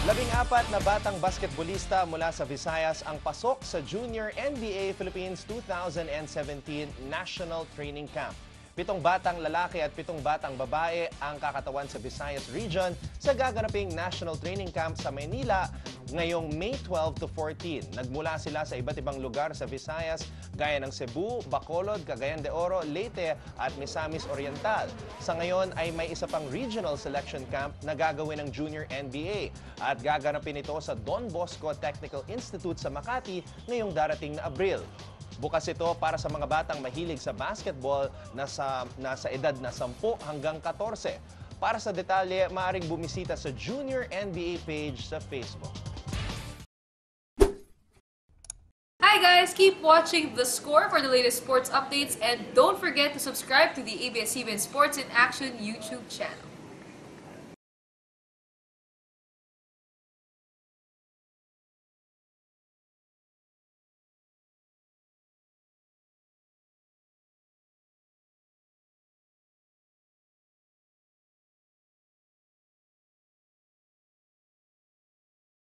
14 na batang basketbolista mula sa Visayas ang pasok sa Junior NBA Philippines 2017 National Training Camp. 7 batang lalaki at 7 batang babae ang kakatawan sa Visayas Region sa gaganaping National Training Camp sa Maynila ngayong May 12 to 14. Nagmula sila sa iba't ibang lugar sa Visayas gaya ng Cebu, Bacolod, Cagayan de Oro, Leyte at Misamis Oriental. Sa ngayon ay may isa pang regional selection camp na gagawin ng Junior NBA at gaganapin ito sa Don Bosco Technical Institute sa Makati ngayong darating na Abril. Bukas ito para sa mga batang mahilig sa basketball na nasa edad na 10 hanggang 14. Para sa detalye, maaaring bumisita sa Junior NBA page sa Facebook. Hi guys! Keep watching The Score for the latest sports updates and don't forget to subscribe to the ABS-CBN Sports in Action YouTube channel.